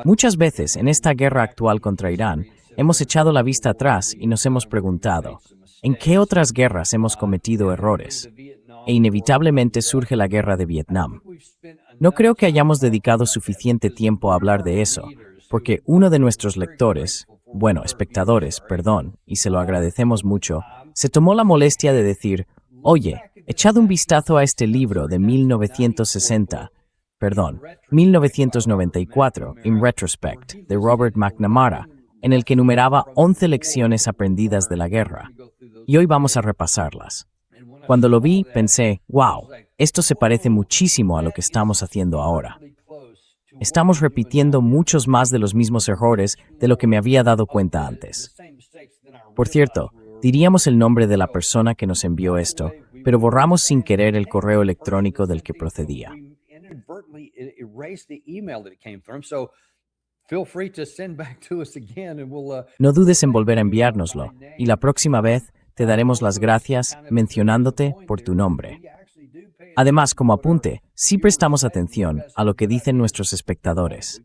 Muchas veces en esta guerra actual contra Irán, hemos echado la vista atrás y nos hemos preguntado, ¿en qué otras guerras hemos cometido errores? E inevitablemente surge la guerra de Vietnam. No creo que hayamos dedicado suficiente tiempo a hablar de eso, porque uno de nuestros lectores, espectadores, y se lo agradecemos mucho, se tomó la molestia de decir, oye, echad un vistazo a este libro de 1994, In Retrospect, de Robert McNamara, en el que enumeraba 11 lecciones aprendidas de la guerra. Y hoy vamos a repasarlas. Cuando lo vi, pensé, wow, esto se parece muchísimo a lo que estamos haciendo ahora. Estamos repitiendo muchos más de los mismos errores de lo que me había dado cuenta antes. Por cierto, diríamos el nombre de la persona que nos envió esto, pero borramos sin querer el correo electrónico del que procedía. No dudes en volver a enviárnoslo, y la próxima vez te daremos las gracias mencionándote por tu nombre. Además, como apunte, sí prestamos atención a lo que dicen nuestros espectadores.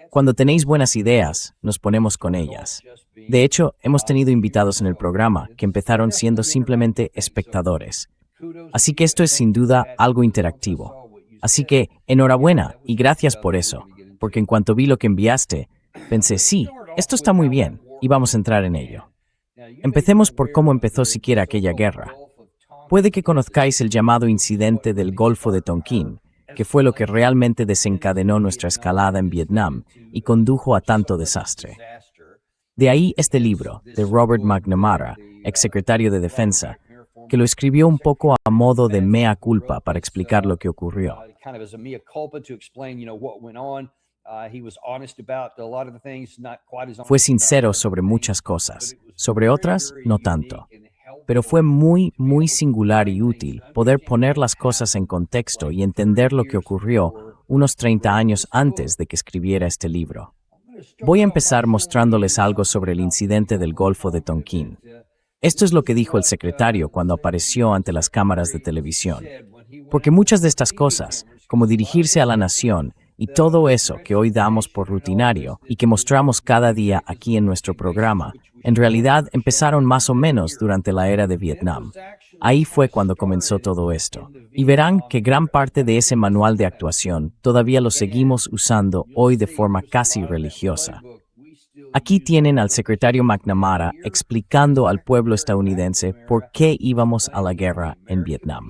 Cuando tenéis buenas ideas, nos ponemos con ellas. De hecho, hemos tenido invitados en el programa que empezaron siendo simplemente espectadores. Así que esto es sin duda algo interactivo. Así que, enhorabuena y gracias por eso, porque en cuanto vi lo que enviaste, pensé, sí, esto está muy bien, y vamos a entrar en ello. Empecemos por cómo empezó siquiera aquella guerra. Puede que conozcáis el llamado incidente del Golfo de Tonkin, que fue lo que realmente desencadenó nuestra escalada en Vietnam y condujo a tanto desastre. De ahí este libro, de Robert McNamara, exsecretario de Defensa, que lo escribió un poco a modo de mea culpa para explicar lo que ocurrió. Fue sincero sobre muchas cosas, sobre otras, no tanto. Pero fue muy singular y útil poder poner las cosas en contexto y entender lo que ocurrió unos 30 años antes de que escribiera este libro. Voy a empezar mostrándoles algo sobre el incidente del Golfo de Tonkin. Esto es lo que dijo el secretario cuando apareció ante las cámaras de televisión. Porque muchas de estas cosas, como dirigirse a la nación y todo eso que hoy damos por rutinario y que mostramos cada día aquí en nuestro programa, en realidad empezaron más o menos durante la era de Vietnam. Ahí fue cuando comenzó todo esto. Y verán que gran parte de ese manual de actuación todavía lo seguimos usando hoy de forma casi religiosa. Aquí tienen al secretario McNamara explicando al pueblo estadounidense por qué íbamos a la guerra en Vietnam.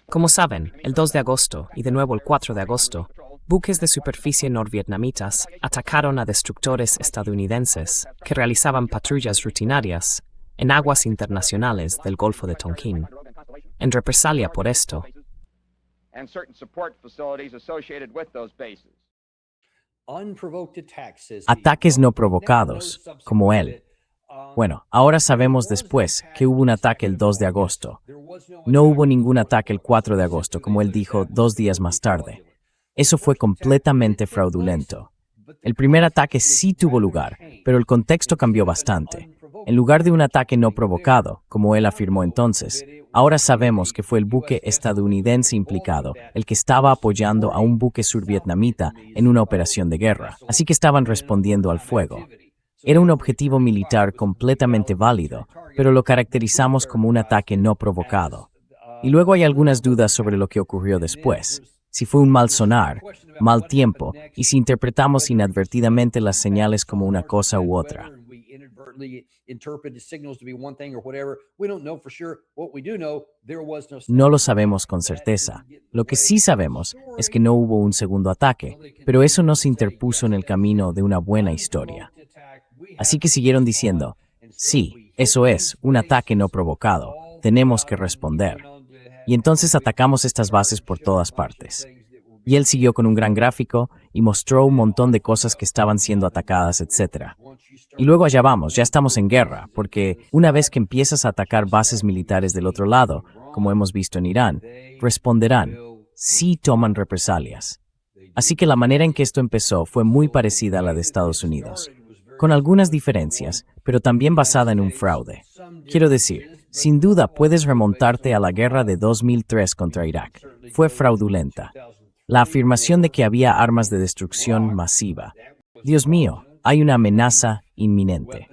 Como saben, el 2 de agosto y de nuevo el 4 de agosto, buques de superficie norvietnamitas atacaron a destructores estadounidenses que realizaban patrullas rutinarias en aguas internacionales del Golfo de Tonkin. En represalia por esto, ataques no provocados, como él. Ahora sabemos después que hubo un ataque el 2 de agosto. No hubo ningún ataque el 4 de agosto, como él dijo 2 días más tarde. Eso fue completamente fraudulento. El primer ataque sí tuvo lugar, pero el contexto cambió bastante. En lugar de un ataque no provocado, como él afirmó entonces, ahora sabemos que fue el buque estadounidense implicado, el que estaba apoyando a un buque survietnamita en una operación de guerra. Así que estaban respondiendo al fuego. Era un objetivo militar completamente válido, pero lo caracterizamos como un ataque no provocado. Y luego hay algunas dudas sobre lo que ocurrió después. Si fue un mal sonar, mal tiempo, y si interpretamos inadvertidamente las señales como una cosa u otra. No lo sabemos con certeza. Lo que sí sabemos es que no hubo un segundo ataque, pero eso no se interpuso en el camino de una buena historia. Así que siguieron diciendo, sí, eso es, un ataque no provocado, tenemos que responder. Y entonces atacamos estas bases por todas partes. Y él siguió con un gran gráfico y mostró un montón de cosas que estaban siendo atacadas, etc. Y luego allá vamos, ya estamos en guerra, porque una vez que empiezas a atacar bases militares del otro lado, como hemos visto en Irán, responderán, sí toman represalias. Así que la manera en que esto empezó fue muy parecida a la de Estados Unidos, con algunas diferencias, pero también basada en un fraude. Quiero decir, Sin duda puedes remontarte a la guerra de 2003 contra Irak. Fue fraudulenta. La afirmación de que había armas de destrucción masiva. Dios mío, hay una amenaza inminente.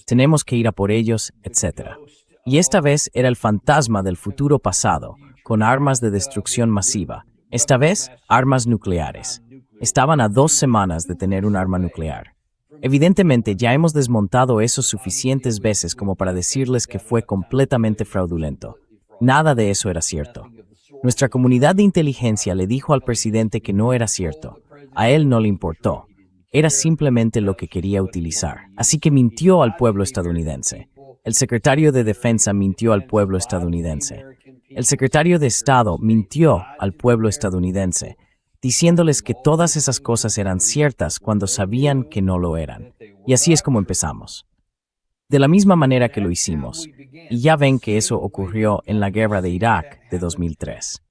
Tenemos que ir a por ellos, etc. Y esta vez era el fantasma del futuro pasado, con armas de destrucción masiva. Esta vez, armas nucleares. Estaban a 2 semanas de tener un arma nuclear. Evidentemente, ya hemos desmontado eso suficientes veces como para decirles que fue completamente fraudulento. Nada de eso era cierto. Nuestra comunidad de inteligencia le dijo al presidente que no era cierto. A él no le importó. Era simplemente lo que quería utilizar. Así que mintió al pueblo estadounidense. El secretario de Defensa mintió al pueblo estadounidense. El secretario de Estado mintió al pueblo estadounidense, diciéndoles que todas esas cosas eran ciertas cuando sabían que no lo eran. Y así es como empezamos. De la misma manera que lo hicimos. Y ya ven que eso ocurrió en la guerra de Irak de 2003.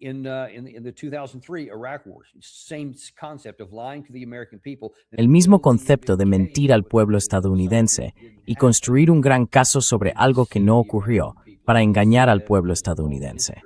El mismo concepto de mentir al pueblo estadounidense y construir un gran caso sobre algo que no ocurrió para engañar al pueblo estadounidense.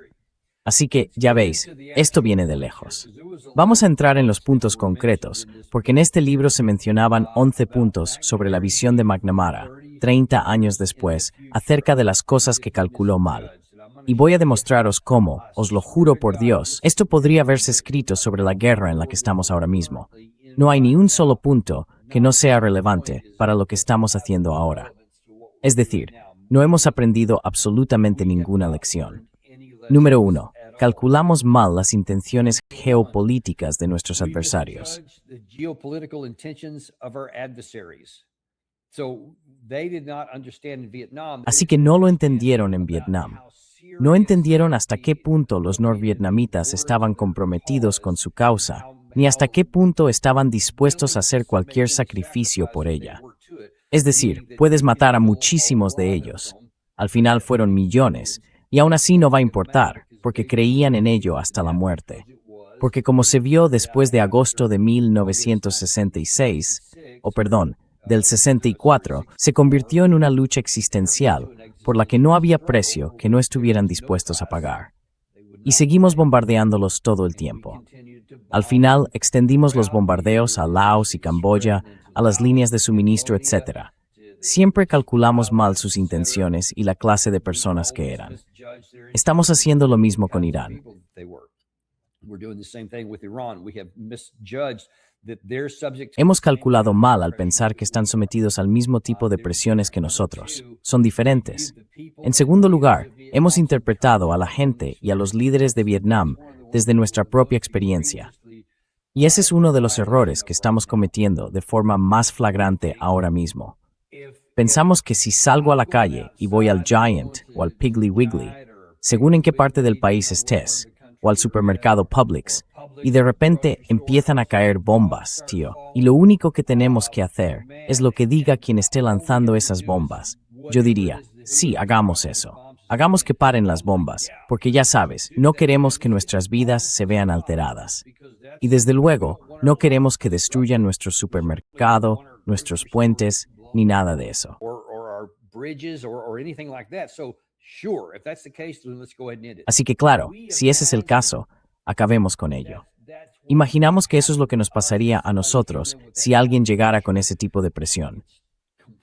Así que, ya veis, esto viene de lejos. Vamos a entrar en los puntos concretos, porque en este libro se mencionaban 11 puntos sobre la visión de McNamara, 30 años después, acerca de las cosas que calculó mal. Y voy a demostraros cómo, os lo juro por Dios, esto podría haberse escrito sobre la guerra en la que estamos ahora mismo. No hay ni un solo punto que no sea relevante para lo que estamos haciendo ahora. Es decir, no hemos aprendido absolutamente ninguna lección. Número 1. Calculamos mal las intenciones geopolíticas de nuestros adversarios. Así que no lo entendieron en Vietnam. No entendieron hasta qué punto los norvietnamitas estaban comprometidos con su causa, ni hasta qué punto estaban dispuestos a hacer cualquier sacrificio por ella. Es decir, puedes matar a muchísimos de ellos. Al final fueron millones, y aún así no va a importar, porque creían en ello hasta la muerte. Porque como se vio después de agosto de 1966, del 64, se convirtió en una lucha existencial por la que no había precio que no estuvieran dispuestos a pagar. Y seguimos bombardeándolos todo el tiempo. Al final, extendimos los bombardeos a Laos y Camboya, a las líneas de suministro, etc. Siempre calculamos mal sus intenciones y la clase de personas que eran. Estamos haciendo lo mismo con Irán. Hemos calculado mal al pensar que están sometidos al mismo tipo de presiones que nosotros. Son diferentes. En segundo lugar, hemos interpretado a la gente y a los líderes de Vietnam desde nuestra propia experiencia. Y ese es uno de los errores que estamos cometiendo de forma más flagrante ahora mismo. Pensamos que si salgo a la calle y voy al Giant o al Piggly Wiggly, según en qué parte del país estés, o al supermercado Publix, y de repente empiezan a caer bombas, tío. Y lo único que tenemos que hacer es lo que diga quien esté lanzando esas bombas. Yo diría, sí, hagamos eso. Hagamos que paren las bombas, porque ya sabes, no queremos que nuestras vidas se vean alteradas. Y desde luego, no queremos que destruyan nuestro supermercado, nuestros puentes, ni nada de eso. Así que claro, si ese es el caso, acabemos con ello. Imaginamos que eso es lo que nos pasaría a nosotros si alguien llegara con ese tipo de presión.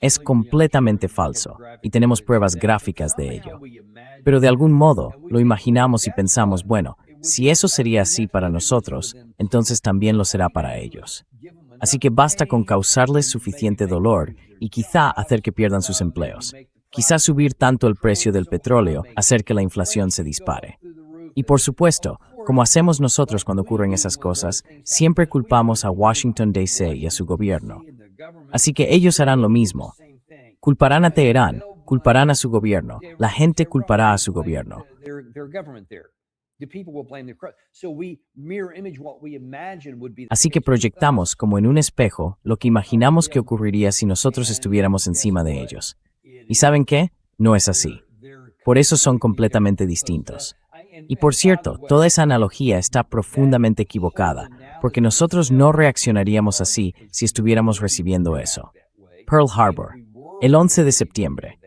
Es completamente falso, y tenemos pruebas gráficas de ello. Pero de algún modo, lo imaginamos y pensamos, bueno, si eso sería así para nosotros, entonces también lo será para ellos. Así que basta con causarles suficiente dolor y quizá hacer que pierdan sus empleos. Quizá subir tanto el precio del petróleo, hacer que la inflación se dispare. Y por supuesto, como hacemos nosotros cuando ocurren esas cosas, siempre culpamos a Washington, D.C. y a su gobierno. Así que ellos harán lo mismo. Culparán a Teherán, culparán a su gobierno, la gente culpará a su gobierno. Así que proyectamos como en un espejo lo que imaginamos que ocurriría si nosotros estuviéramos encima de ellos. ¿Y saben qué? No es así. Por eso son completamente distintos. Y por cierto, toda esa analogía está profundamente equivocada, porque nosotros no reaccionaríamos así si estuviéramos recibiendo eso. Pearl Harbor, el 11 de septiembre.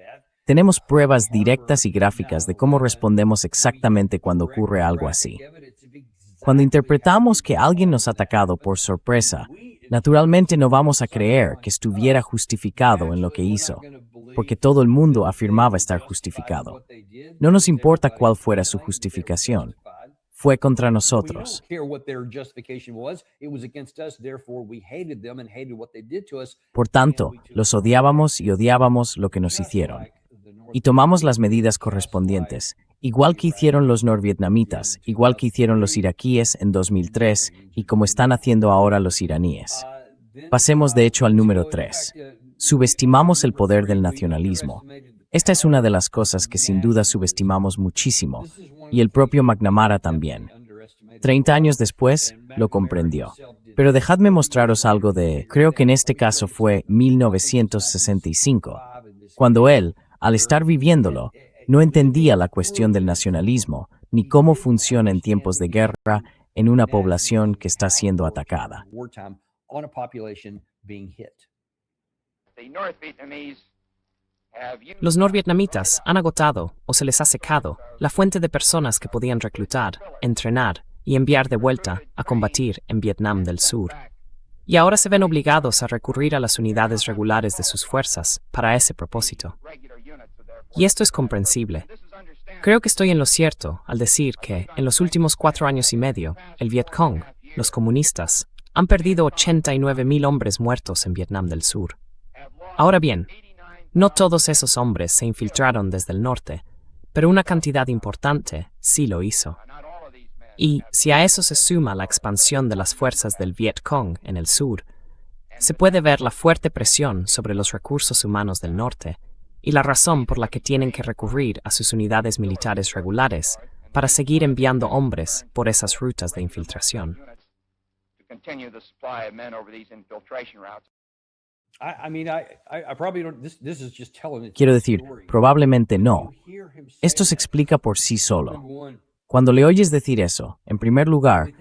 Tenemos pruebas directas y gráficas de cómo respondemos exactamente cuando ocurre algo así. Cuando interpretamos que alguien nos ha atacado por sorpresa, naturalmente no vamos a creer que estuviera justificado en lo que hizo, porque todo el mundo afirmaba estar justificado. No nos importa cuál fuera su justificación. Fue contra nosotros. Por tanto, los odiábamos y odiábamos lo que nos hicieron. Y tomamos las medidas correspondientes, igual que hicieron los norvietnamitas, igual que hicieron los iraquíes en 2003 y como están haciendo ahora los iraníes. Pasemos de hecho al número 3. Subestimamos el poder del nacionalismo. Esta es una de las cosas que sin duda subestimamos muchísimo, y el propio McNamara también. 30 años después, lo comprendió. Pero dejadme mostraros algo creo que en este caso fue 1965, cuando él, al estar viviéndolo, no entendía la cuestión del nacionalismo, ni cómo funciona en tiempos de guerra en una población que está siendo atacada. Los norvietnamitas han agotado, o se les ha secado, la fuente de personas que podían reclutar, entrenar y enviar de vuelta a combatir en Vietnam del Sur. Y ahora se ven obligados a recurrir a las unidades regulares de sus fuerzas para ese propósito. Y esto es comprensible. Creo que estoy en lo cierto al decir que, en los últimos 4 años y medio, el Vietcong, los comunistas, han perdido 89,000 hombres muertos en Vietnam del Sur. Ahora bien, no todos esos hombres se infiltraron desde el norte, pero una cantidad importante sí lo hizo. Y si a eso se suma la expansión de las fuerzas del Vietcong en el sur, se puede ver la fuerte presión sobre los recursos humanos del norte y la razón por la que tienen que recurrir a sus unidades militares regulares para seguir enviando hombres por esas rutas de infiltración. Quiero decir, probablemente no. Esto se explica por sí solo. Cuando le oyes decir eso, en primer lugar,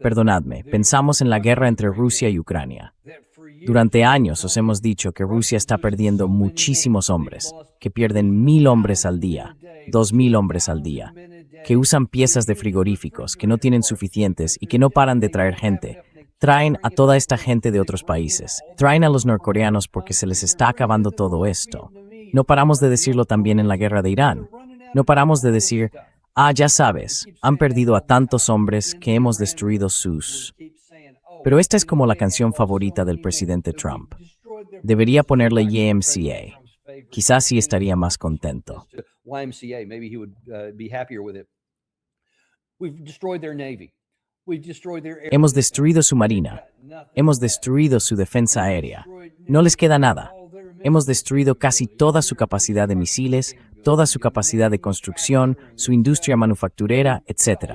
perdonadme, pensamos en la guerra entre Rusia y Ucrania. Durante años os hemos dicho que Rusia está perdiendo muchísimos hombres, que pierden 1,000 hombres al día, 2,000 hombres al día, que usan piezas de frigoríficos, que no tienen suficientes y que no paran de traer gente. Traen a toda esta gente de otros países. Traen a los norcoreanos porque se les está acabando todo esto. No paramos de decirlo también en la guerra de Irán. No paramos de decir, ya sabes, han perdido a tantos hombres que hemos destruido sus... Pero esta es como la canción favorita del presidente Trump. Debería ponerle YMCA. Quizás sí estaría más contento. Hemos destruido su marina. Hemos destruido su defensa aérea. No les queda nada. Hemos destruido casi toda su capacidad de misiles, toda su capacidad de construcción, su industria manufacturera, etc.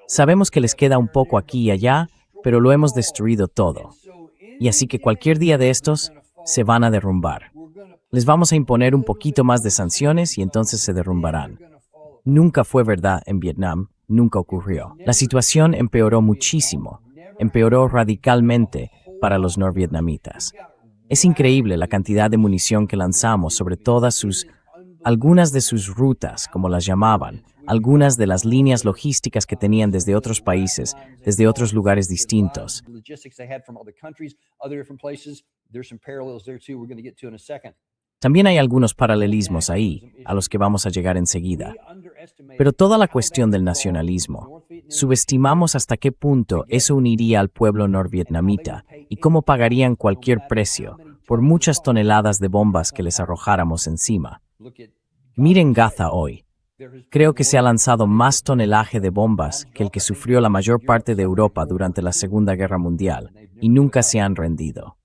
Sabemos que les queda un poco aquí y allá, pero lo hemos destruido todo. Y así que cualquier día de estos se van a derrumbar. Les vamos a imponer un poquito más de sanciones y entonces se derrumbarán. Nunca fue verdad en Vietnam, nunca ocurrió. La situación empeoró muchísimo, empeoró radicalmente para los norvietnamitas. Es increíble la cantidad de munición que lanzamos sobre algunas de sus rutas, como las llamaban, algunas de las líneas logísticas que tenían desde otros países, desde otros lugares distintos. También hay algunos paralelismos ahí, a los que vamos a llegar enseguida. Pero toda la cuestión del nacionalismo, subestimamos hasta qué punto eso uniría al pueblo norvietnamita y cómo pagarían cualquier precio por muchas toneladas de bombas que les arrojáramos encima. Miren Gaza hoy. Creo que se ha lanzado más tonelaje de bombas que el que sufrió la mayor parte de Europa durante la Segunda Guerra Mundial, y nunca se han rendido.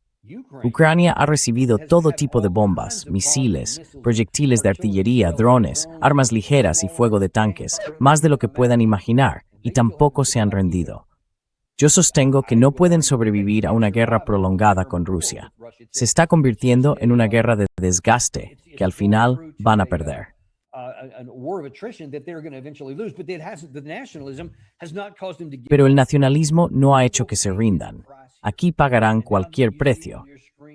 Ucrania ha recibido todo tipo de bombas, misiles, proyectiles de artillería, drones, armas ligeras y fuego de tanques, más de lo que puedan imaginar, y tampoco se han rendido. Yo sostengo que no pueden sobrevivir a una guerra prolongada con Rusia. Se está convirtiendo en una guerra de desgaste que al final van a perder. Pero el nacionalismo no ha hecho que se rindan. Aquí pagarán cualquier precio.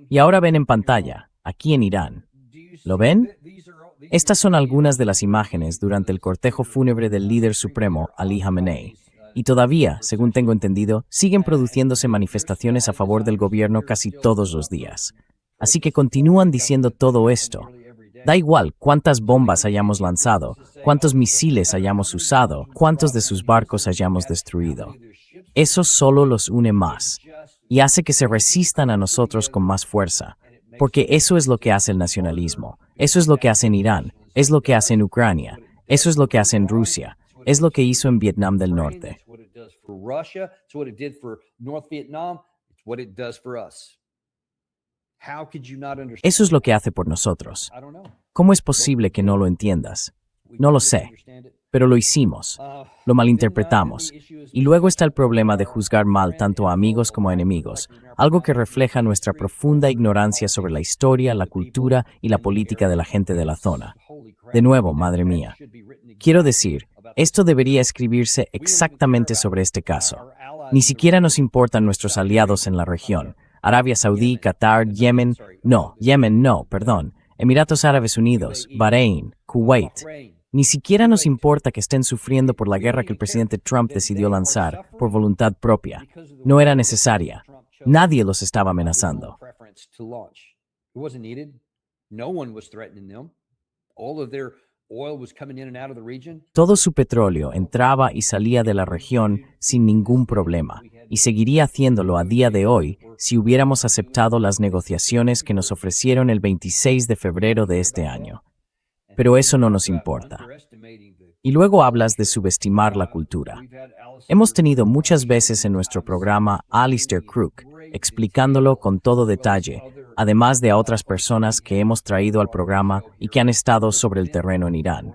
Y ahora ven en pantalla, aquí en Irán. ¿Lo ven? Estas son algunas de las imágenes durante el cortejo fúnebre del líder supremo, Ali Khamenei. Y todavía, según tengo entendido, siguen produciéndose manifestaciones a favor del gobierno casi todos los días. Así que continúan diciendo todo esto. Da igual cuántas bombas hayamos lanzado, cuántos misiles hayamos usado, cuántos de sus barcos hayamos destruido. Eso solo los une más y hace que se resistan a nosotros con más fuerza, porque eso es lo que hace el nacionalismo, eso es lo que hace en Irán, es lo que hace en Ucrania, eso es lo que hace en Rusia, es lo que hizo en Vietnam del Norte. Eso es lo que hace por nosotros. ¿Cómo es posible que no lo entiendas? No lo sé, pero lo hicimos, lo malinterpretamos. Y luego está el problema de juzgar mal tanto a amigos como a enemigos, algo que refleja nuestra profunda ignorancia sobre la historia, la cultura y la política de la gente de la zona. De nuevo, madre mía. Quiero decir, esto debería escribirse exactamente sobre este caso. Ni siquiera nos importan nuestros aliados en la región. Arabia Saudí, Qatar, Yemen no, Emiratos Árabes Unidos, Bahrein, Kuwait. Ni siquiera nos importa que estén sufriendo por la guerra que el presidente Trump decidió lanzar por voluntad propia. No era necesaria. Nadie los estaba amenazando. Todo su petróleo entraba y salía de la región sin ningún problema, y seguiría haciéndolo a día de hoy si hubiéramos aceptado las negociaciones que nos ofrecieron el 26 de febrero de este año. Pero eso no nos importa. Y luego hablas de subestimar la cultura. Hemos tenido muchas veces en nuestro programa a Alistair Crook, explicándolo con todo detalle, además de a otras personas que hemos traído al programa y que han estado sobre el terreno en Irán.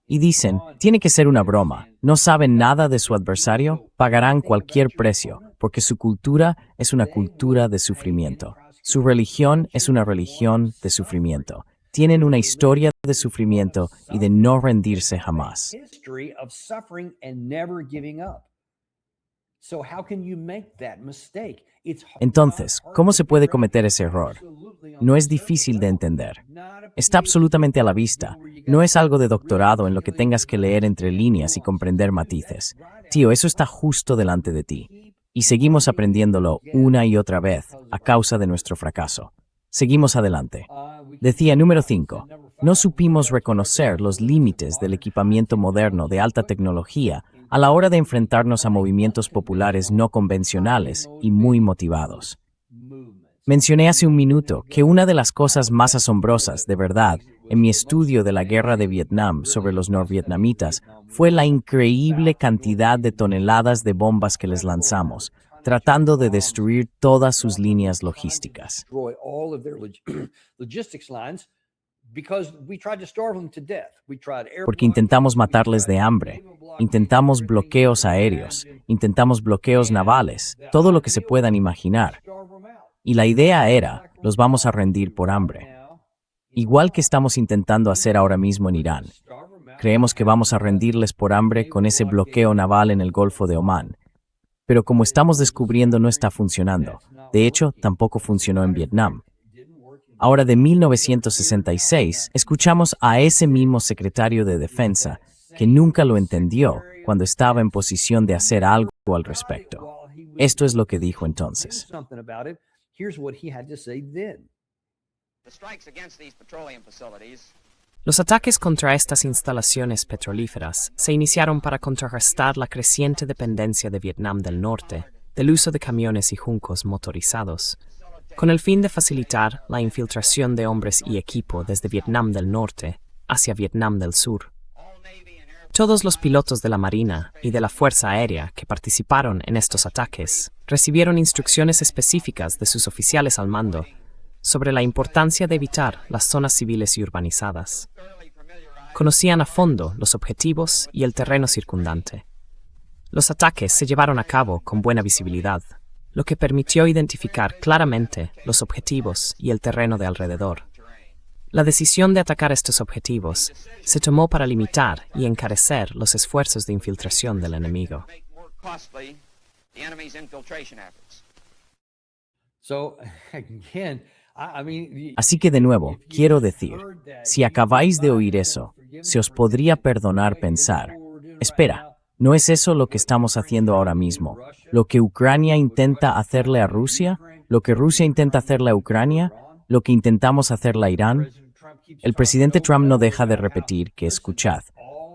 Y dicen, tiene que ser una broma, no saben nada de su adversario, pagarán cualquier precio, porque su cultura es una cultura de sufrimiento. Su religión es una religión de sufrimiento. Tienen una historia de sufrimiento y de no rendirse jamás. Entonces, ¿cómo se puede cometer ese error? No es difícil de entender. Está absolutamente a la vista. No es algo de doctorado en lo que tengas que leer entre líneas y comprender matices. Tío, eso está justo delante de ti. Y seguimos aprendiéndolo una y otra vez a causa de nuestro fracaso. Seguimos adelante. Decía número 5. No supimos reconocer los límites del equipamiento moderno de alta tecnología a la hora de enfrentarnos a movimientos populares no convencionales y muy motivados. Mencioné hace un minuto que una de las cosas más asombrosas, de verdad, en mi estudio de la guerra de Vietnam sobre los norvietnamitas fue la increíble cantidad de toneladas de bombas que les lanzamos, tratando de destruir todas sus líneas logísticas. Porque intentamos matarles de hambre, intentamos bloqueos aéreos, intentamos bloqueos navales, todo lo que se puedan imaginar. Y la idea era, los vamos a rendir por hambre. Igual que estamos intentando hacer ahora mismo en Irán. Creemos que vamos a rendirles por hambre con ese bloqueo naval en el Golfo de Omán. Pero como estamos descubriendo, no está funcionando. De hecho, tampoco funcionó en Vietnam. Ahora, de 1966, escuchamos a ese mismo secretario de Defensa que nunca lo entendió cuando estaba en posición de hacer algo al respecto. Esto es lo que dijo entonces. Los ataques contra estas instalaciones petrolíferas se iniciaron para contrarrestar la creciente dependencia de Vietnam del Norte del uso de camiones y juncos motorizados, con el fin de facilitar la infiltración de hombres y equipo desde Vietnam del Norte hacia Vietnam del Sur. Todos los pilotos de la Marina y de la Fuerza Aérea que participaron en estos ataques recibieron instrucciones específicas de sus oficiales al mando sobre la importancia de evitar las zonas civiles y urbanizadas. Conocían a fondo los objetivos y el terreno circundante. Los ataques se llevaron a cabo con buena visibilidad, lo que permitió identificar claramente los objetivos y el terreno de alrededor. La decisión de atacar estos objetivos se tomó para limitar y encarecer los esfuerzos de infiltración del enemigo. Así que de nuevo, quiero decir, si acabáis de oír eso, se os podría perdonar pensar, espera, ¿no es eso lo que estamos haciendo ahora mismo? ¿Lo que Ucrania intenta hacerle a Rusia? ¿Lo que Rusia intenta hacerle a Ucrania? ¿Lo que intentamos hacerle a Irán? El presidente Trump no deja de repetir que, escuchad,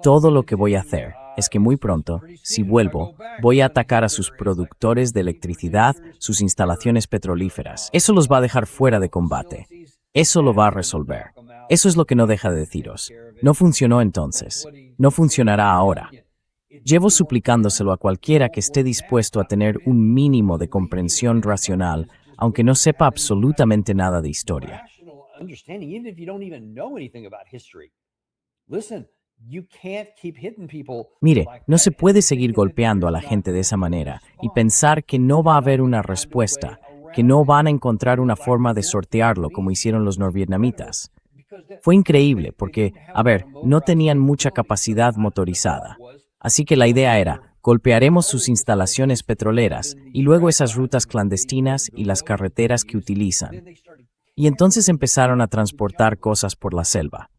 todo lo que voy a hacer es que muy pronto, si vuelvo, voy a atacar a sus productores de electricidad, sus instalaciones petrolíferas. Eso los va a dejar fuera de combate. Eso lo va a resolver. Eso es lo que no deja de deciros. No funcionó entonces. No funcionará ahora. Llevo suplicándoselo a cualquiera que esté dispuesto a tener un mínimo de comprensión racional, aunque no sepa absolutamente nada de historia. Mire, no se puede seguir golpeando a la gente de esa manera y pensar que no va a haber una respuesta, que no van a encontrar una forma de sortearlo como hicieron los norvietnamitas. Fue increíble porque, a ver, no tenían mucha capacidad motorizada. Así que la idea era, golpearemos sus instalaciones petroleras y luego esas rutas clandestinas y las carreteras que utilizan. Y entonces empezaron a transportar cosas por la selva.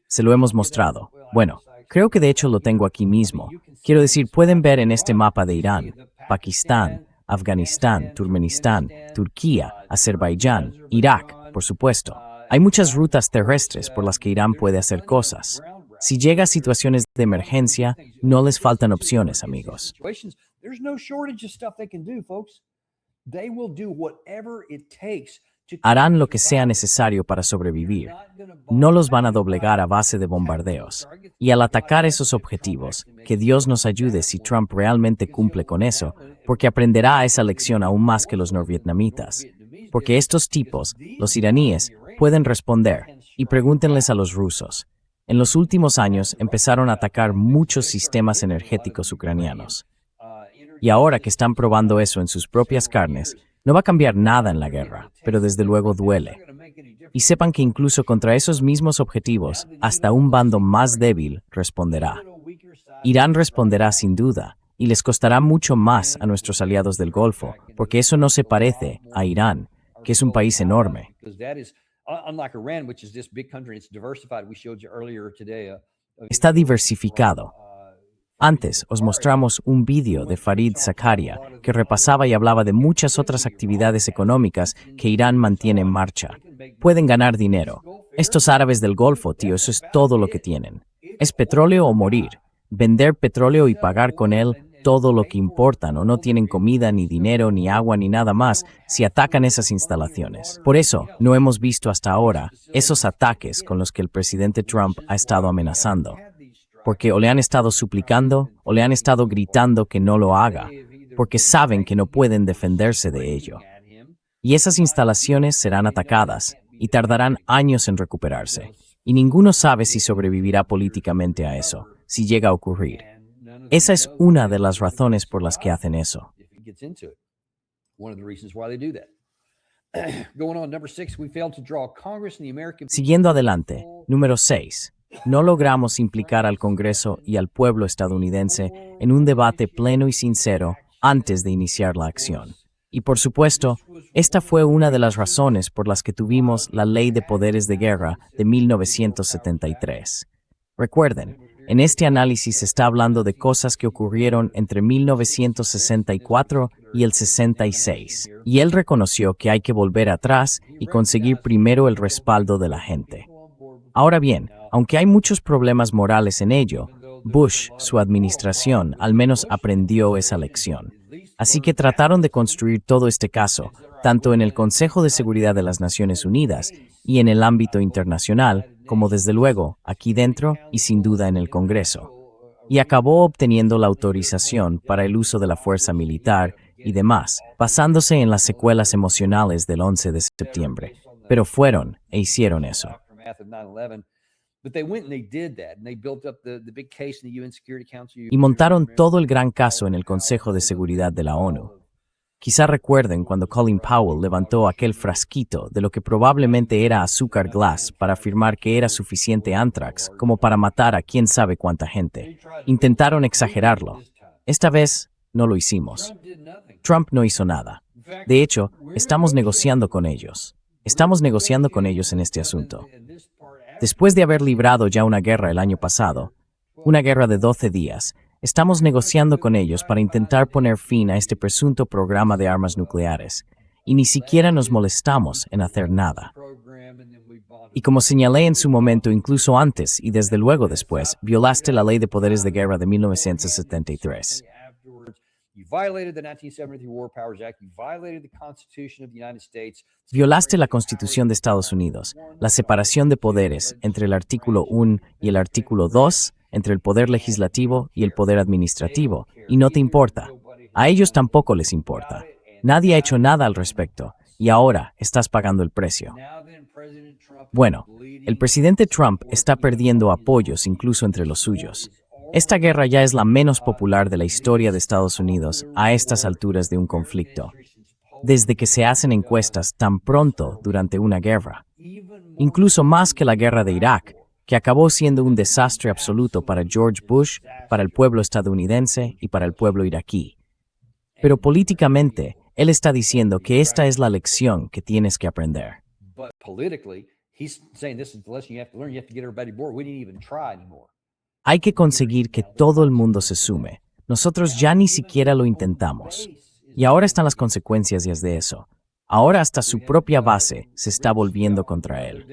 Se lo hemos mostrado. Bueno, creo que de hecho lo tengo aquí mismo. Quiero decir, pueden ver en este mapa de Irán, Pakistán, Afganistán, Turkmenistán, Turquía, Azerbaiyán, Irak, por supuesto. Hay muchas rutas terrestres por las que Irán puede hacer cosas. Si llega a situaciones de emergencia, no les faltan opciones, amigos. Harán lo que sea necesario para sobrevivir. No los van a doblegar a base de bombardeos. Y al atacar esos objetivos, que Dios nos ayude si Trump realmente cumple con eso, porque aprenderá esa lección aún más que los norvietnamitas. Porque estos tipos, los iraníes, pueden responder, y pregúntenles a los rusos. En los últimos años empezaron a atacar muchos sistemas energéticos ucranianos. Y ahora que están probando eso en sus propias carnes, no va a cambiar nada en la guerra, pero desde luego duele. Y sepan que incluso contra esos mismos objetivos, hasta un bando más débil responderá. Irán responderá sin duda, y les costará mucho más a nuestros aliados del Golfo, porque eso no se parece a Irán, que es un país enorme. Está diversificado. Antes os mostramos un vídeo de Fareed Zakaria que repasaba y hablaba de muchas otras actividades económicas que Irán mantiene en marcha. Pueden ganar dinero. Estos árabes del Golfo, tío, eso es todo lo que tienen. Es petróleo o morir. Vender petróleo y pagar con él todo lo que importan, o no tienen comida, ni dinero, ni agua, ni nada más si atacan esas instalaciones. Por eso, no hemos visto hasta ahora esos ataques con los que el presidente Trump ha estado amenazando. Porque o le han estado suplicando o le han estado gritando que no lo haga, porque saben que no pueden defenderse de ello. Y esas instalaciones serán atacadas y tardarán años en recuperarse. Y ninguno sabe si sobrevivirá políticamente a eso, si llega a ocurrir. Esa es una de las razones por las que hacen eso. Siguiendo adelante, número 6. No logramos implicar al Congreso y al pueblo estadounidense en un debate pleno y sincero antes de iniciar la acción. Y por supuesto, esta fue una de las razones por las que tuvimos la Ley de Poderes de Guerra de 1973. Recuerden, en este análisis se está hablando de cosas que ocurrieron entre 1964 y el 66, y él reconoció que hay que volver atrás y conseguir primero el respaldo de la gente. Ahora bien, aunque hay muchos problemas morales en ello, Bush, su administración, al menos aprendió esa lección. Así que trataron de construir todo este caso, tanto en el Consejo de Seguridad de las Naciones Unidas y en el ámbito internacional, como desde luego aquí dentro y sin duda en el Congreso. Y acabó obteniendo la autorización para el uso de la fuerza militar y demás, basándose en las secuelas emocionales del 11 de septiembre. Pero fueron e hicieron eso. Y montaron todo el gran caso en el Consejo de Seguridad de la ONU. Quizá recuerden cuando Colin Powell levantó aquel frasquito de lo que probablemente era azúcar glass para afirmar que era suficiente anthrax como para matar a quién sabe cuánta gente. Intentaron exagerarlo. Esta vez no lo hicimos. Trump no hizo nada. De hecho, estamos negociando con ellos. Estamos negociando con ellos en este asunto. Después de haber librado ya una guerra el año pasado, una guerra de 12 días, estamos negociando con ellos para intentar poner fin a este presunto programa de armas nucleares, y ni siquiera nos molestamos en hacer nada. Y como señalé en su momento, incluso antes y desde luego después, violaste la Ley de Poderes de Guerra de 1973. Violaste la Constitución de Estados Unidos, la separación de poderes entre el artículo 1 y el artículo 2, entre el poder legislativo y el poder administrativo, y no te importa. A ellos tampoco les importa. Nadie ha hecho nada al respecto, y ahora estás pagando el precio. Bueno, el presidente Trump está perdiendo apoyos incluso entre los suyos. Esta guerra ya es la menos popular de la historia de Estados Unidos a estas alturas de un conflicto, desde que se hacen encuestas tan pronto durante una guerra. Incluso más que la guerra de Irak, que acabó siendo un desastre absoluto para George Bush, para el pueblo estadounidense y para el pueblo iraquí. Pero políticamente, él está diciendo que esta es la lección que tienes que aprender. Hay que conseguir que todo el mundo se sume. Nosotros ya ni siquiera lo intentamos. Y ahora están las consecuencias de eso. Ahora hasta su propia base se está volviendo contra él.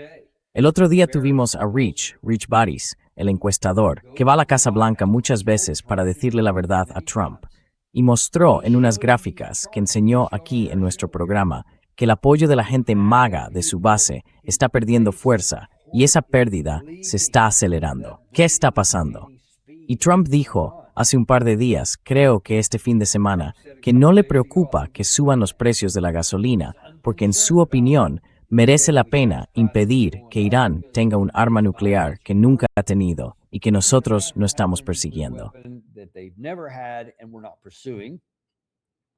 El otro día tuvimos a Rich Baris, el encuestador, que va a la Casa Blanca muchas veces para decirle la verdad a Trump, y mostró en unas gráficas que enseñó aquí en nuestro programa que el apoyo de la gente MAGA de su base está perdiendo fuerza y esa pérdida se está acelerando. ¿Qué está pasando? Y Trump dijo hace un par de días, creo que este fin de semana, que no le preocupa que suban los precios de la gasolina porque en su opinión merece la pena impedir que Irán tenga un arma nuclear que nunca ha tenido y que nosotros no estamos persiguiendo.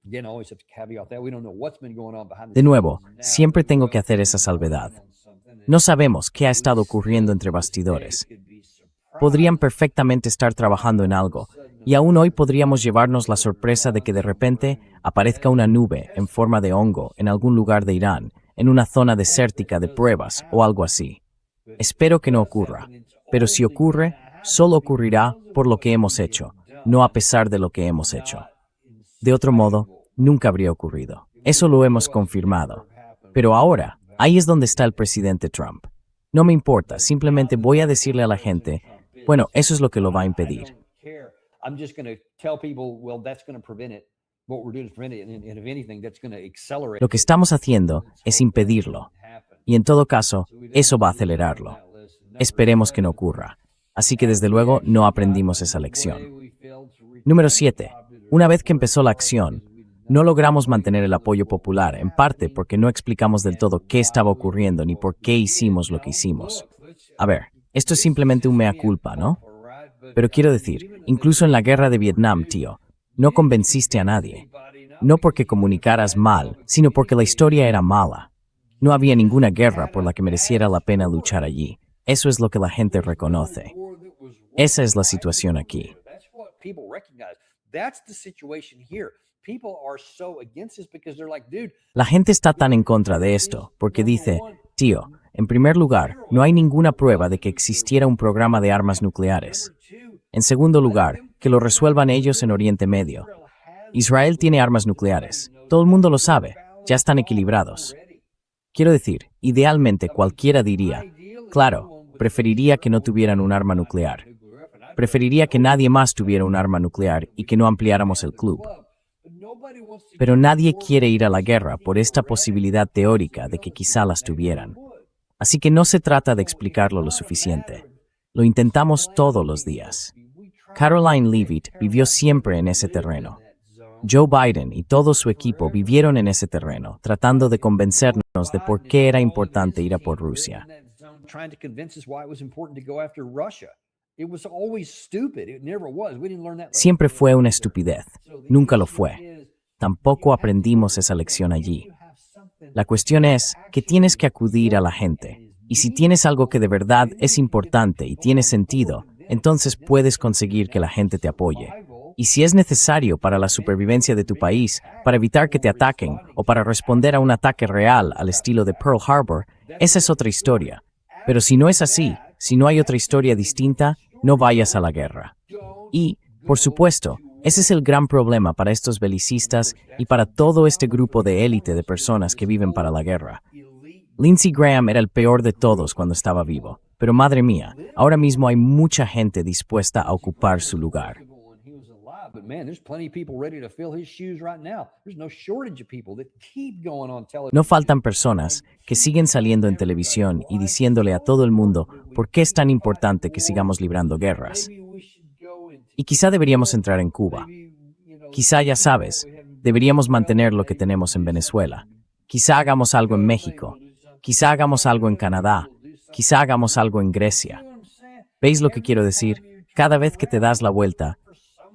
De nuevo, siempre tengo que hacer esa salvedad. No sabemos qué ha estado ocurriendo entre bastidores. Podrían perfectamente estar trabajando en algo, y aún hoy podríamos llevarnos la sorpresa de que de repente aparezca una nube en forma de hongo en algún lugar de Irán, en una zona desértica de pruebas o algo así. Espero que no ocurra, pero si ocurre, solo ocurrirá por lo que hemos hecho, no a pesar de lo que hemos hecho. De otro modo, nunca habría ocurrido. Eso lo hemos confirmado. Pero ahora, ahí es donde está el presidente Trump. No me importa, simplemente voy a decirle a la gente, bueno, eso es lo que lo va a impedir. Lo que estamos haciendo es impedirlo. Y en todo caso, eso va a acelerarlo. Esperemos que no ocurra. Así que desde luego no aprendimos esa lección. Número 7. Una vez que empezó la acción, no logramos mantener el apoyo popular, en parte porque no explicamos del todo qué estaba ocurriendo ni por qué hicimos lo que hicimos. A ver, esto es simplemente un mea culpa, ¿no? Pero quiero decir, incluso en la guerra de Vietnam, tío, no convenciste a nadie. No porque comunicaras mal, sino porque la historia era mala. No había ninguna guerra por la que mereciera la pena luchar allí. Eso es lo que la gente reconoce. Esa es la situación aquí. La gente está tan en contra de esto porque dice, tío, en primer lugar, no hay ninguna prueba de que existiera un programa de armas nucleares. En segundo lugar, que lo resuelvan ellos en Oriente Medio. Israel tiene armas nucleares. Todo el mundo lo sabe. Ya están equilibrados. Quiero decir, idealmente cualquiera diría, claro, preferiría que no tuvieran un arma nuclear. Preferiría que nadie más tuviera un arma nuclear y que no ampliáramos el club. Pero nadie quiere ir a la guerra por esta posibilidad teórica de que quizá las tuvieran. Así que no se trata de explicarlo lo suficiente. Lo intentamos todos los días. Caroline Leavitt vivió siempre en ese terreno. Joe Biden y todo su equipo vivieron en ese terreno, tratando de convencernos de por qué era importante ir a por Rusia. Siempre fue una estupidez. Nunca lo fue. Tampoco aprendimos esa lección allí. La cuestión es que tienes que acudir a la gente. Y si tienes algo que de verdad es importante y tiene sentido, entonces puedes conseguir que la gente te apoye. Y si es necesario para la supervivencia de tu país, para evitar que te ataquen o para responder a un ataque real al estilo de Pearl Harbor, esa es otra historia. Pero si no es así, si no hay otra historia distinta, no vayas a la guerra. Y, por supuesto, ese es el gran problema para estos belicistas y para todo este grupo de élite de personas que viven para la guerra. Lindsey Graham era el peor de todos cuando estaba vivo, pero madre mía, ahora mismo hay mucha gente dispuesta a ocupar su lugar. But man, there's plenty of people ready to fill his shoes right now. There's no shortage of people that keep going on television. No faltan personas que siguen saliendo en televisión y diciéndole a todo el mundo por qué es tan importante que sigamos librando guerras. Y quizá deberíamos entrar en Cuba. Quizá, ya sabes, deberíamos mantener lo que tenemos en Venezuela. Quizá hagamos algo en México. Quizá hagamos algo en Canadá. Quizá hagamos algo en Grecia. ¿Veis lo que quiero decir? Cada vez que te das la vuelta,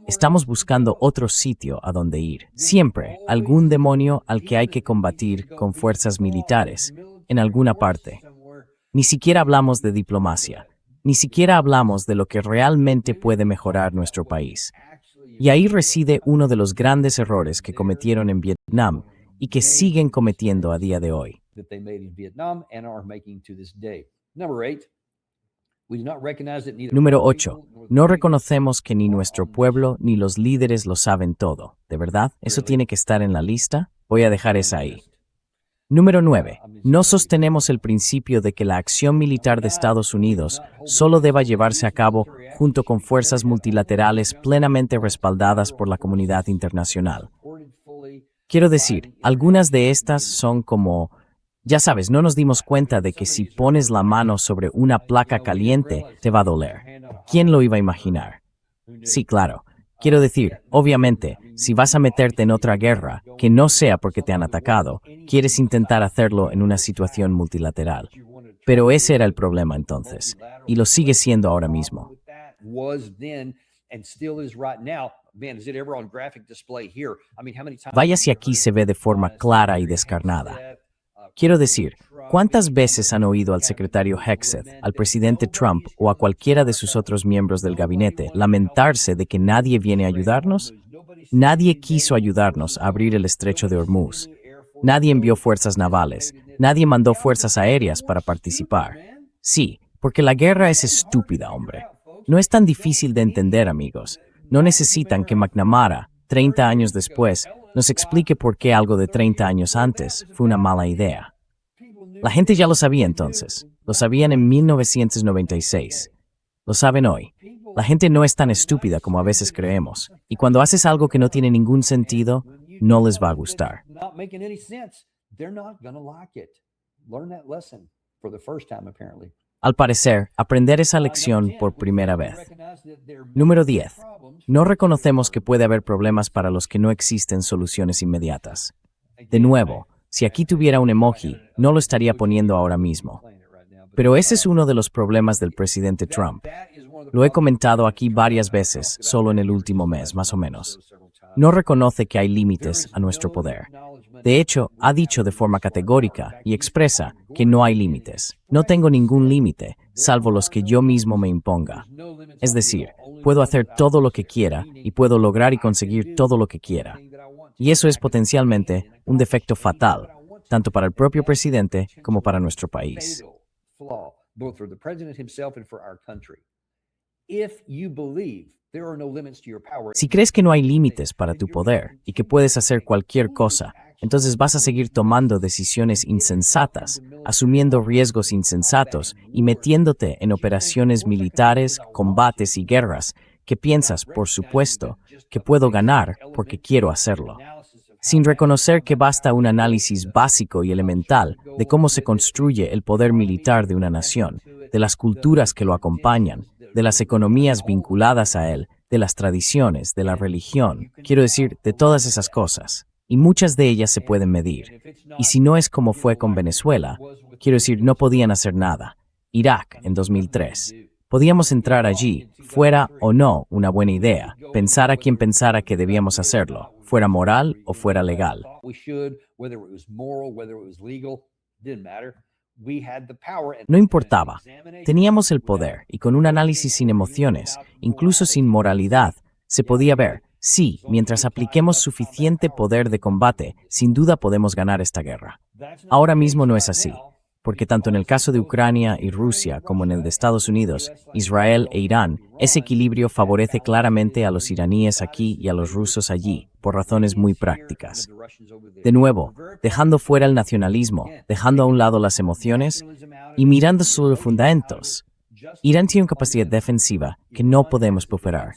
estamos buscando otro sitio a donde ir. Siempre algún demonio al que hay que combatir con fuerzas militares, en alguna parte. Ni siquiera hablamos de diplomacia. Ni siquiera hablamos de lo que realmente puede mejorar nuestro país. Y ahí reside uno de los grandes errores que cometieron en Vietnam y que siguen cometiendo a día de hoy. Número 8. No reconocemos que ni nuestro pueblo ni los líderes lo saben todo. ¿De verdad? ¿Eso tiene que estar en la lista? Voy a dejar esa ahí. Número 9. No sostenemos el principio de que la acción militar de Estados Unidos solo deba llevarse a cabo junto con fuerzas multilaterales plenamente respaldadas por la comunidad internacional. Quiero decir, algunas de estas son como... Ya sabes, no nos dimos cuenta de que si pones la mano sobre una placa caliente, te va a doler. ¿Quién lo iba a imaginar? Sí, claro. Quiero decir, obviamente, si vas a meterte en otra guerra, que no sea porque te han atacado, quieres intentar hacerlo en una situación multilateral. Pero ese era el problema entonces, y lo sigue siendo ahora mismo. Vaya si aquí se ve de forma clara y descarnada. Quiero decir, ¿cuántas veces han oído al secretario Hegseth, al presidente Trump o a cualquiera de sus otros miembros del gabinete lamentarse de que nadie viene a ayudarnos? Nadie quiso ayudarnos a abrir el estrecho de Hormuz. Nadie envió fuerzas navales. Nadie mandó fuerzas aéreas para participar. Sí, porque la guerra es estúpida, hombre. No es tan difícil de entender, amigos. No necesitan que McNamara, 30 años después, nos explique por qué algo de 30 años antes fue una mala idea. La gente ya lo sabía entonces. Lo sabían en 1996. Lo saben hoy. La gente no es tan estúpida como a veces creemos. Y cuando haces algo que no tiene ningún sentido, no les va a gustar. Al parecer, aprender esa lección por primera vez. Número 10. No reconocemos que puede haber problemas para los que no existen soluciones inmediatas. De nuevo, si aquí tuviera un emoji, no lo estaría poniendo ahora mismo. Pero ese es uno de los problemas del presidente Trump. Lo he comentado aquí varias veces, solo en el último mes, más o menos. No reconoce que hay límites a nuestro poder. De hecho, ha dicho de forma categórica y expresa que no hay límites. No tengo ningún límite, salvo los que yo mismo me imponga. Es decir, puedo hacer todo lo que quiera y puedo lograr y conseguir todo lo que quiera. Y eso es potencialmente un defecto fatal, tanto para el propio presidente como para nuestro país. Si crees que no hay límites para tu poder y que puedes hacer cualquier cosa, entonces vas a seguir tomando decisiones insensatas, asumiendo riesgos insensatos y metiéndote en operaciones militares, combates y guerras que piensas, por supuesto, que puedo ganar porque quiero hacerlo. Sin reconocer que basta un análisis básico y elemental de cómo se construye el poder militar de una nación, de las culturas que lo acompañan, de las economías vinculadas a él, de las tradiciones, de la religión, quiero decir, de todas esas cosas. Y muchas de ellas se pueden medir. Y si no es como fue con Venezuela, quiero decir, no podían hacer nada. Irak, en 2003. Podíamos entrar allí, fuera o no una buena idea, pensara quien pensara que debíamos hacerlo, fuera moral o fuera legal. No importaba. Teníamos el poder y con un análisis sin emociones, incluso sin moralidad, se podía ver, Sí, mientras apliquemos suficiente poder de combate, sin duda podemos ganar esta guerra. Ahora mismo no es así, porque tanto en el caso de Ucrania y Rusia como en el de Estados Unidos, Israel e Irán, ese equilibrio favorece claramente a los iraníes aquí y a los rusos allí, por razones muy prácticas. De nuevo, dejando fuera el nacionalismo, dejando a un lado las emociones y mirando sus fundamentos. Irán tiene una capacidad defensiva que no podemos superar.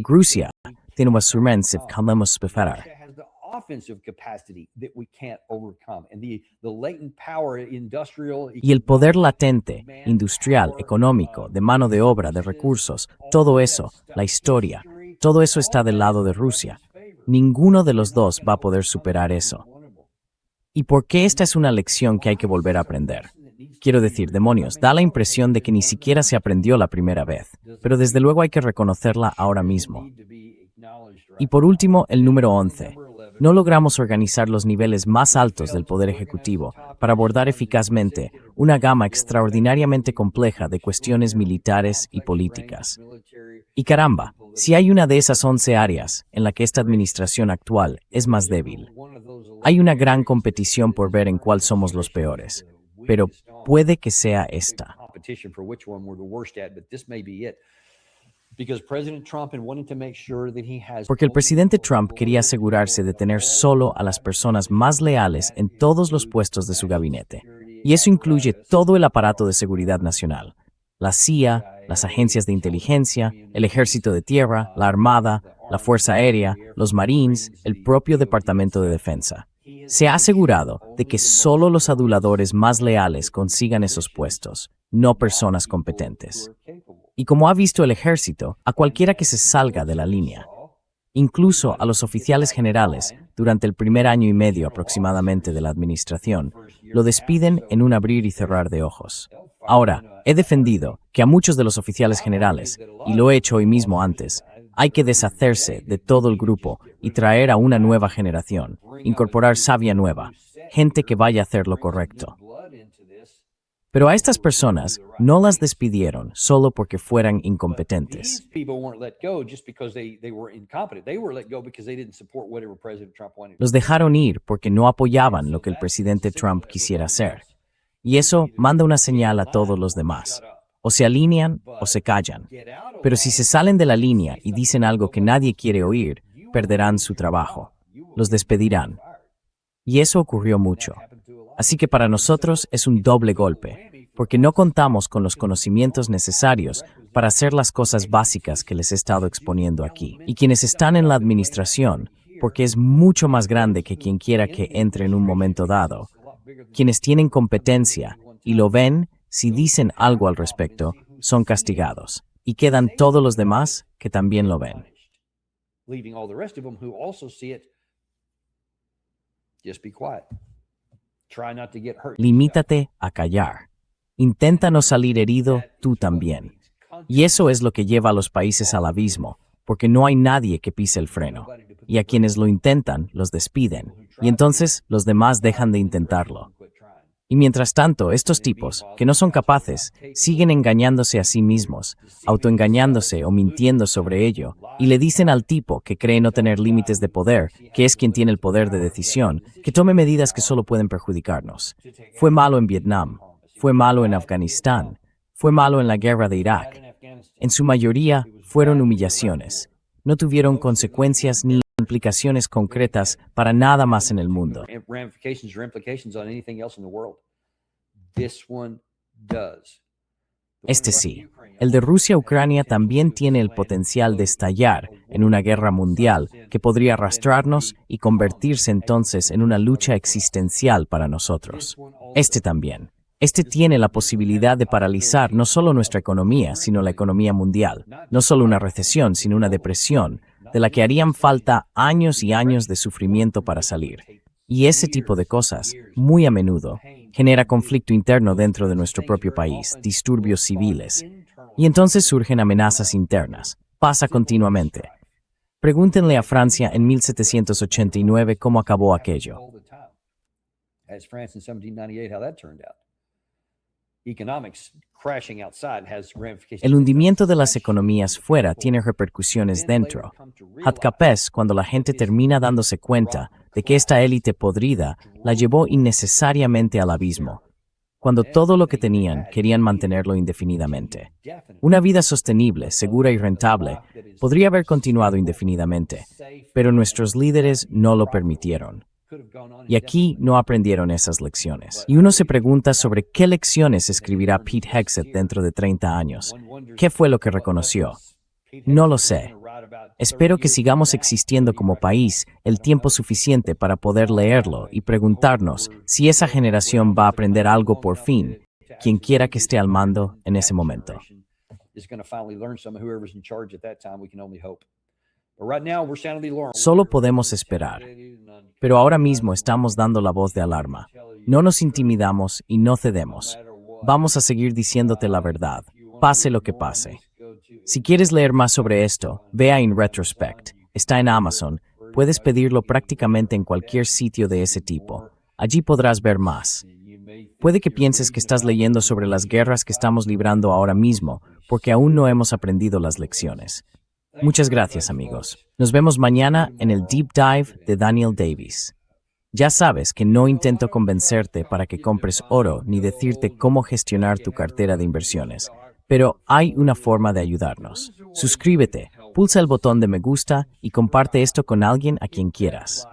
Rusia tiene una instrumentos que podemos superar. Y el poder latente, industrial, económico, de mano de obra, de recursos, todo eso, la historia, todo eso está del lado de Rusia. Ninguno de los dos va a poder superar eso. ¿Y por qué esta es una lección que hay que volver a aprender? Quiero decir, demonios, da la impresión de que ni siquiera se aprendió la primera vez, pero desde luego hay que reconocerla ahora mismo. Y por último, el número 11. No logramos organizar los niveles más altos del Poder Ejecutivo para abordar eficazmente una gama extraordinariamente compleja de cuestiones militares y políticas. Y caramba, si hay una de esas 11 áreas en la que esta administración actual es más débil. Hay una gran competición por ver en cuál somos los peores, pero puede que sea esta. Porque el presidente Trump quería asegurarse de tener solo a las personas más leales en todos los puestos de su gabinete. Y eso incluye todo el aparato de seguridad nacional, la CIA, las agencias de inteligencia, el ejército de tierra, la armada, la fuerza aérea, los marines, el propio Departamento de Defensa. Se ha asegurado de que solo los aduladores más leales consigan esos puestos, no personas competentes. Y como ha visto el ejército, a cualquiera que se salga de la línea, incluso a los oficiales generales, durante el primer año y medio aproximadamente de la administración, lo despiden en un abrir y cerrar de ojos. Ahora, he defendido que a muchos de los oficiales generales, y lo he hecho hoy mismo antes, hay que deshacerse de todo el grupo y traer a una nueva generación, incorporar savia nueva, gente que vaya a hacer lo correcto. Pero a estas personas no las despidieron solo porque fueran incompetentes. Los dejaron ir porque no apoyaban lo que el presidente Trump quisiera hacer. Y eso manda una señal a todos los demás. O se alinean o se callan. Pero si se salen de la línea y dicen algo que nadie quiere oír, perderán su trabajo. Los despedirán. Y eso ocurrió mucho. Así que para nosotros es un doble golpe, porque no contamos con los conocimientos necesarios para hacer las cosas básicas que les he estado exponiendo aquí. Y quienes están en la administración, porque es mucho más grande que quien quiera que entre en un momento dado, quienes tienen competencia y lo ven, si dicen algo al respecto, son castigados. Y quedan todos los demás que también lo ven. Limítate a callar. Intenta no salir herido tú también. Y eso es lo que lleva a los países al abismo, porque no hay nadie que pise el freno. Y a quienes lo intentan, los despiden. Y entonces los demás dejan de intentarlo. Y mientras tanto, estos tipos, que no son capaces, siguen engañándose a sí mismos, autoengañándose o mintiendo sobre ello, y le dicen al tipo que cree no tener límites de poder, que es quien tiene el poder de decisión, que tome medidas que solo pueden perjudicarnos. Fue malo en Vietnam, fue malo en Afganistán, fue malo en la guerra de Irak. En su mayoría, fueron humillaciones. No tuvieron consecuencias ni implicaciones concretas para nada más en el mundo. Este sí, el de Rusia-Ucrania también tiene el potencial de estallar en una guerra mundial que podría arrastrarnos y convertirse entonces en una lucha existencial para nosotros. Este también. Este tiene la posibilidad de paralizar no solo nuestra economía, sino la economía mundial. No solo una recesión, sino una depresión, de la que harían falta años y años de sufrimiento para salir. Y ese tipo de cosas, muy a menudo, genera conflicto interno dentro de nuestro propio país, disturbios civiles. Y entonces surgen amenazas internas. Pasa continuamente. Pregúntenle a Francia en 1789 cómo acabó aquello. economics crashing outside has ramifications. El hundimiento de las economías fuera tiene repercusiones dentro. Hatkapes, cuando la gente termina dándose cuenta de que esta élite podrida la llevó innecesariamente al abismo. Cuando todo lo que tenían querían mantenerlo indefinidamente. Una vida sostenible, segura y rentable podría haber continuado indefinidamente, pero nuestros líderes no lo permitieron. Y aquí no aprendieron esas lecciones. Y uno se pregunta sobre qué lecciones escribirá Pete Hegseth dentro de 30 años. ¿Qué fue lo que reconoció? No lo sé. Espero que sigamos existiendo como país el tiempo suficiente para poder leerlo y preguntarnos si esa generación va a aprender algo por fin, quien quiera que esté al mando en ese momento. Solo podemos esperar. Pero ahora mismo estamos dando la voz de alarma. No nos intimidamos y no cedemos. Vamos a seguir diciéndote la verdad, pase lo que pase. Si quieres leer más sobre esto, ve a In Retrospect. Está en Amazon. Puedes pedirlo prácticamente en cualquier sitio de ese tipo. Allí podrás ver más. Puede que pienses que estás leyendo sobre las guerras que estamos librando ahora mismo, porque aún no hemos aprendido las lecciones. Muchas gracias, amigos. Nos vemos mañana en el Deep Dive de Daniel Davis. Ya sabes que no intento convencerte para que compres oro ni decirte cómo gestionar tu cartera de inversiones, pero hay una forma de ayudarnos. Suscríbete, pulsa el botón de me gusta y comparte esto con alguien a quien quieras.